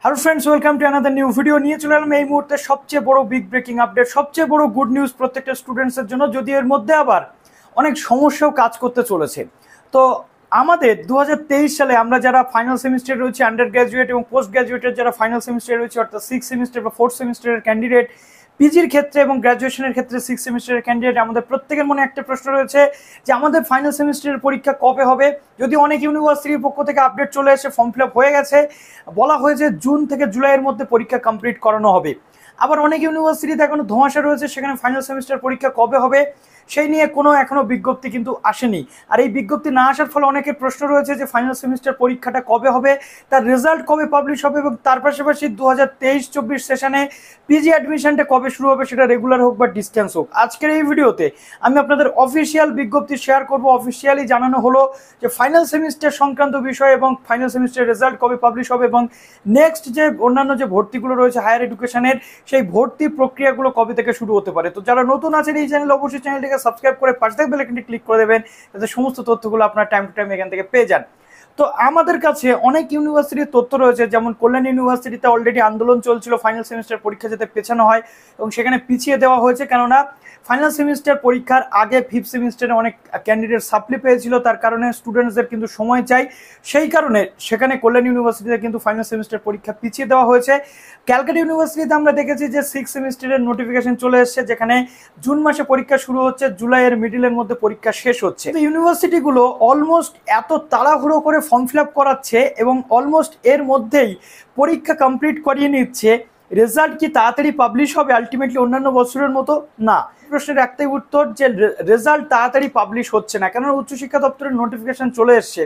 Hello friends, welcome to another new video. নিয়ে চলে এলাম এই মুহূর্তে সবচেয়ে বড় বিগ ব্রেকিং আপডেট, সবচেয়ে বড় গুড নিউজ প্রত্যেকটা স্টুডেন্টসের জন্য, যদি এর মধ্যে আবার অনেক সমস্যাও কাজ করতে চলেছে। তো আমাদের 2023 সালে আমরা যারা ফাইনাল সেমিস্টারে রয়েছে, আন্ডার গ্র্যাজুয়েট এবং পোস্ট গ্র্যাজুয়েটের যারা ফাইনাল সেমিস্টারে রয়েছে, অর্থাৎ 6 সেমিস্টার বা 4th সেমিস্টারের ক্যান্ডিডেট, পিজির ক্ষেত্রে এবং গ্র্যাজুয়েশনের ক্ষেত্রে 6 সেমিস্টারের ক্যান্ডিডেট, আমাদের প্রত্যেকের মনে একটা প্রশ্ন রয়েছে যে আমাদের ফাইনাল সেমিস্টারের পরীক্ষা কবে হবে। যদি অনেক ইউনিভার্সিটির পক্ষ থেকে আপডেট চলে এসে ফর্ম ফিল আপ হয়ে গেছে, বলা হয়েছে জুন থেকে জুলাইয়ের মধ্যে পরীক্ষা কমপ্লিট করানো হবে। আবার অনেক ইউনিভার্সিটিতে এখনো ধোঁয়াশা রয়েছে, সেখানে ফাইনাল সেমিস্টার পরীক্ষা কবে হবে সেই নিয়ে কোনো এখনো বিজ্ঞপ্তি কিন্তু আসেনি। আর এই বিজ্ঞপ্তি না আসার ফলে অনেকের প্রশ্ন রয়েছে যে ফাইনাল সেমিস্টার পরীক্ষাটা কবে হবে, তার রেজাল্ট কবে পাবলিশ হবে, এবং তার পাশাপাশি 2023-24 সেশনে পিজি অ্যাডমিশনটা কবে শুরু হবে, সেটা রেগুলার হোক বা ডিস্টেন্স হোক। আজকের এই ভিডিওতে আমি আপনাদের অফিসিয়াল বিজ্ঞপ্তি শেয়ার করব। অফিসিয়ালি জানানো হলো যে ফাইনাল সেমিস্টার সংক্রান্ত বিষয় এবং ফাইনাল সেমিস্টার রেজাল্ট কবে পাবলিশ হবে, এবং নেক্সট যে অন্যান্য যে ভর্তিগুলো রয়েছে হায়ার এডুকেশনের, সেই ভর্তি প্রক্রিয়াগুলো কবে থেকে শুরু হতে পারে। তো যারা নতুন আছেন এই চ্যানেলে, অবশ্যই চ্যানেলটিকে সাবস্ক্রাইব করে পাশে থাকা বেল আইকনটি ক্লিক করে দেবেন, যাতে সমস্ত তথ্যগুলো আপনার টাইম টু টাইম এখান থেকে পেয়ে যান। তো আমাদের কাছে অনেক ইউনিভার্সিটির তথ্য রয়েছে, যেমন কল্যাণ ইউনিভার্সিটিতে অলরেডি আন্দোলন চলছিল ফাইনাল সেমিস্টার পরীক্ষা যাতে পেছানো হয়, এবং সেখানে পিছিয়ে দেওয়া হয়েছে, কেননা ফাইনাল সেমিস্টার পরীক্ষার আগে 5th সেমিস্টারে অনেক ক্যান্ডিডেট সাপ্লি পেয়েছিল, তার কারণে স্টুডেন্টসদের কিন্তু সময় চাই, সেই কারণে সেখানে কল্যাণ ইউনিভার্সিটিতে কিন্তু ফাইনাল সেমিস্টার পরীক্ষা পিছিয়ে দেওয়া হয়েছে। ক্যালকাটা ইউনিভার্সিটিতে আমরা দেখেছি যে 6 সেমিস্টারের নোটিফিকেশন চলে এসেছে, যেখানে জুন মাসে পরীক্ষা শুরু হচ্ছে, জুলাইয়ের মিডিলের মধ্যে পরীক্ষা শেষ হচ্ছে। ইউনিভার্সিটিগুলো অলমোস্ট এত তাড়াহুড়ো করে ফর্ম ফিল আপ করাচ্ছে এবং অলমোস্ট এর মধ্যেই পরীক্ষা কমপ্লিট করিয়ে নিচ্ছে। রেজাল্ট কি তাড়াতাড়ি পাবলিশ হবে আলটিমেটলি অন্যান্য বছরের মতো? না। প্রশ্নের একটাই উত্তর যে রেজাল্ট তাড়াতাড়ি পাবলিশ হচ্ছে না, কেননা উচ্চশিক্ষা দপ্তরের নোটিফিকেশন চলে এসছে।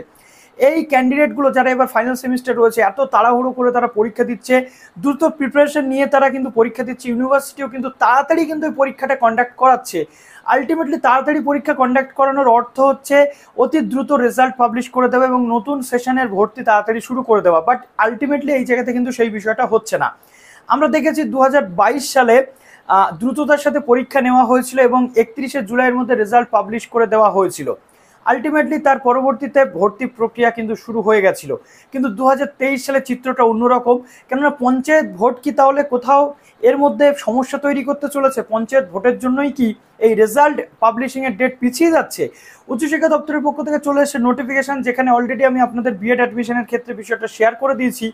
এই ক্যান্ডিডেটগুলো যারা এবার ফাইনাল সেমিস্টার রয়েছে, এত তাড়াহুড়ো করে তারা পরীক্ষা দিচ্ছে, দ্রুত প্রিপারেশন নিয়ে তারা কিন্তু পরীক্ষা দিচ্ছে। ইউনিভার্সিটিও কিন্তু তাড়াতাড়ি কিন্তু এই পরীক্ষাটা কন্ডাক্ট করাচ্ছে। আলটিমেটলি তাড়াতাড়ি পরীক্ষা কন্ডাক্ট করানোর অর্থ হচ্ছে অতি দ্রুত রেজাল্ট পাবলিশ করে দেওয়া এবং নতুন সেশনের ভর্তি তাড়াতাড়ি শুরু করে দেওয়া। বাট আলটিমেটলি এই জায়গাতে কিন্তু সেই বিষয়টা হচ্ছে না। আমরা দেখেছি 2022 সালে দ্রুততার সাথে পরীক্ষা নেওয়া হয়েছিল এবং 31শে জুলাইয়ের মধ্যে রেজাল্ট পাবলিশ করে দেওয়া হয়েছিল। আলটিমেটলি তার পরবর্তীতে ভর্তি প্রক্রিয়া কিন্তু শুরু হয়ে গেছিল। কিন্তু 2023 সালে চিত্রটা অন্যরকম, কেননা পঞ্চায়েত ভোট কি তাহলে কোথাও এর মধ্যে সমস্যা তৈরি করতে চলেছে? পঞ্চায়েত ভোটের জন্যই কি এই রেজাল্ট পাবলিশিংয়ের ডেট পিছিয়ে যাচ্ছে? উচ্চশিক্ষা দপ্তরের পক্ষ থেকে চলে এসেছে নোটিফিকেশন, যেখানে অলরেডি আমি আপনাদের বিএড অ্যাডমিশনের ক্ষেত্রে বিষয়টা শেয়ার করে দিয়েছি,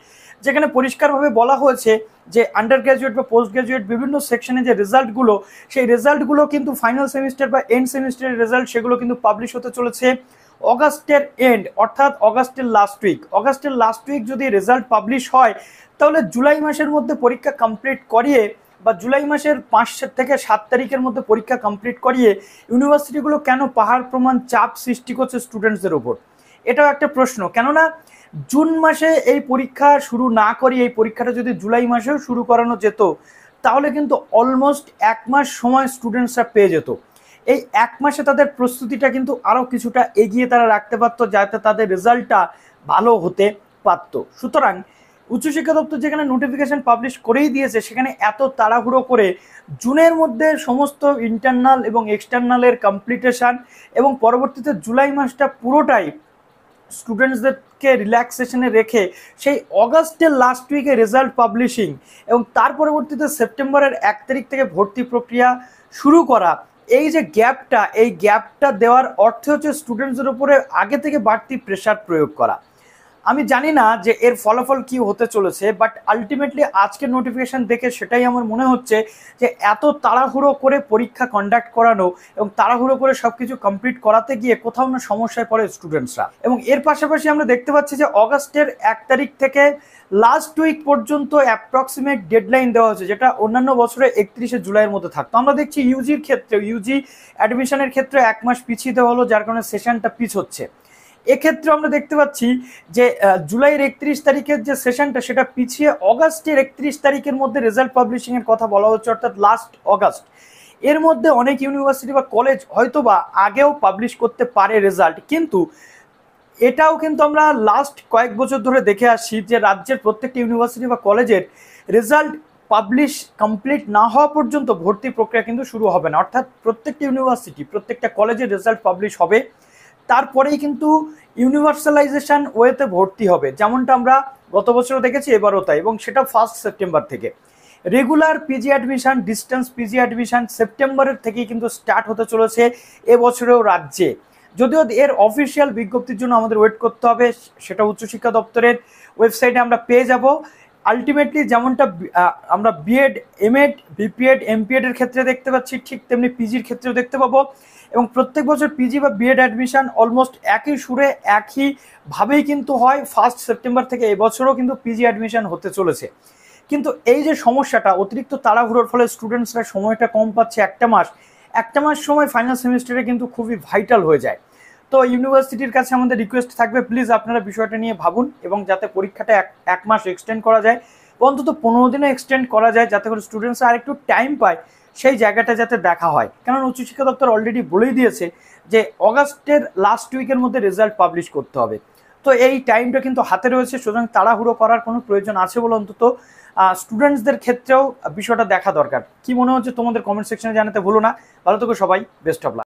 যেখানে পরিষ্কারভাবে বলা হয়েছে যে আন্ডার গ্র্যাজুয়েট বা পোস্ট গ্র্যাজুয়েট বিভিন্ন সেকশনে যে রেজাল্টগুলো, সেই রেজাল্টগুলো কিন্তু ফাইনাল সেমিস্টার বা এন্ড সেমিস্টারের রেজাল্ট, সেগুলো কিন্তু পাবলিশ হতে চলেছে অগাস্টের এন্ড, অর্থাৎ অগাস্টের লাস্ট উইক। অগাস্টের লাস্ট উইক যদি রেজাল্ট পাবলিশ হয়, তাহলে জুলাই মাসের মধ্যে পরীক্ষা কমপ্লিট করিয়ে বা জুলাই মাসের 5 থেকে 7 তারিখের মধ্যে পরীক্ষা কমপ্লিট করিয়ে ইউনিভার্সিটিগুলো কেন পাহাড় প্রমাণ চাপ সৃষ্টি করছে স্টুডেন্টসদের উপর? এটাও একটা প্রশ্ন। কেননা জুন মাসে এই পরীক্ষা শুরু না করিয়ে এই পরীক্ষাটা যদি জুলাই মাসেও শুরু করানো যেত, তাহলে কিন্তু অলমোস্ট 1 মাস সময় স্টুডেন্টসরা পেয়ে যেত। এই 1 মাসে তাদের প্রস্তুতিটা কিন্তু আরও কিছুটা এগিয়ে তারা রাখতে পারতো, যাতে তাদের রেজাল্টটা ভালো হতে পারতো। সুতরাং উচ্চশিক্ষা দপ্তর যেখানে নোটিফিকেশন পাবলিশ করেই দিয়েছে, সেখানে এত তাড়াহুড়ো করে জুনের মধ্যে সমস্ত ইন্টারনাল এবং এক্সটার্নালের কমপ্লিটেশন এবং পরবর্তীতে জুলাই মাসটা পুরোটাই স্টুডেন্টসদেরকে রিল্যাক্সেশনে রেখে সেই অগাস্টের লাস্ট উইকে রেজাল্ট পাবলিশিং এবং তার পরবর্তীতে সেপ্টেম্বরের 1 তারিখ থেকে ভর্তি প্রক্রিয়া শুরু করা, এই যে গ্যাপটা, এই গ্যাপটা দেওয়ার অর্থ হচ্ছে স্টুডেন্টসদের উপরে আগে থেকে বাড়তি প্রেশার প্রয়োগ করা। আমি জানি না যে এর ফলাফল কি হতে চলেছে, বাট আলটিমেটলি আজকের নোটিফিকেশন দেখে সেটাই আমার মনে হচ্ছে যে এত তাড়াহুড়ো করে পরীক্ষা কন্ডাক্ট করানো এবং তাড়াহুড়ো করে সব কিছু কমপ্লিট করাতে গিয়ে কোথাও না সমস্যায় পড়ে স্টুডেন্টসরা। এবং এর পাশাপাশি আমরা দেখতে পাচ্ছি যে অগাস্টের 1 তারিখ থেকে লাস্ট উইক পর্যন্ত অ্যাপ্রক্সিমেট ডেডলাইন দেওয়া হচ্ছে, যেটা অন্যান্য বছরে 31শে জুলাইয়ের মধ্যে থাকতো। আমরা দেখছি ইউজির ক্ষেত্রে, ইউজি অ্যাডমিশনের ক্ষেত্রে 1 মাস পিছিয়ে দেওয়া হলো, যার কারণে সেশনটা পিছ হচ্ছে। এক্ষেত্রে আমরা দেখতে পাচ্ছি যে জুলাইয়ের 31 তারিখের যে সেশনটা, সেটা পিছিয়ে অগাস্টের 31 তারিখের মধ্যে রেজাল্ট পাবলিশিংয়ের কথা বলা হচ্ছে, অর্থাৎ লাস্ট অগাস্ট। এর মধ্যে অনেক ইউনিভার্সিটি বা কলেজ হয়তো বা আগেও পাবলিশ করতে পারে রেজাল্ট, কিন্তু এটাও কিন্তু আমরা লাস্ট কয়েক বছর ধরে দেখে আসছি যে রাজ্যের প্রত্যেকটি ইউনিভার্সিটি বা কলেজের রেজাল্ট পাবলিশ কমপ্লিট না হওয়া পর্যন্ত ভর্তি প্রক্রিয়া কিন্তু শুরু হবে না। অর্থাৎ প্রত্যেকটা ইউনিভার্সিটি, প্রত্যেকটা কলেজের রেজাল্ট পাবলিশ হবে, তারপরেই কিন্তু ইউনিভার্সালাইজেশন ওয়েতে ভর্তি হবে, যেমনটা আমরা গত বছরও দেখেছি, এবারও তাই, এবং সেটা 1 সেপ্টেম্বর থেকে। Regular PG admission, distance PG admission সেপ্টেম্বরের থেকেই কিন্তু স্টার্ট হতে চলেছে এবছরেও রাজ্যে। যদিও এর অফিসিয়াল বিজ্ঞপ্তির জন্য আমাদের ওয়েট করতে হবে, সেটা উচ্চশিক্ষা দপ্তরের ওয়েবসাইটে আমরা পেয়ে যাব। আলটিমেটলি যেমনটা আমরা বিএড, এমএড, বিপিএড, এমপিএড এর ক্ষেত্রে দেখতে পাচ্ছি, ঠিক তেমনি পিজির ক্ষেত্রেও দেখতে পাবো। এবং প্রত্যেক বছর পিজি বা বিএড অ্যাডমিশন অলমোস্ট একই সুরে একইভাবেই কিন্তু হয়। 1 সেপ্টেম্বর থেকে এবছরও কিন্তু পিজি অ্যাডমিশন হতে চলেছে। কিন্তু এই যে সমস্যাটা, অতিরিক্ত তাড়াহুড়োর ফলে স্টুডেন্টসরা সময়টা কম পাচ্ছে, একটা মাস সময় ফাইনাল সেমিস্টারে কিন্তু খুবই ভাইটাল হয়ে যায়। তো ইউনিভার্সিটির কাছে আমাদের রিকোয়েস্ট থাকবে, প্লিজ আপনারা বিষয়টা নিয়ে ভাবুন, এবং যাতে পরীক্ষাটা এক মাস এক্সটেন্ড করা যায়, অন্তত 15 দিনে এক্সটেন্ড করা যায়, যাতে করে স্টুডেন্টসরা আরেকটু টাইম পায়, সেই জায়গাটা যাতে দেখা হয়। কারণ উচ্চশিক্ষা দপ্তর অলরেডি বলেই দিয়েছে যে অগাস্টের লাস্ট উইকের মধ্যে রেজাল্ট পাবলিশ করতে হবে। তো এই টাইমটা কিন্তু হাতে রয়েছে, সুতরাং তাড়াহুড়ো করার কোনো প্রয়োজন আছে বলে অন্তত স্টুডেন্টসদের ক্ষেত্রেও বিষয়টা দেখা দরকার। কি মনে হচ্ছে তোমাদের কমেন্ট সেকশনে জানাতে ভুলো না। ভালো থেকো সবাই, বেস্ট অফ লাক।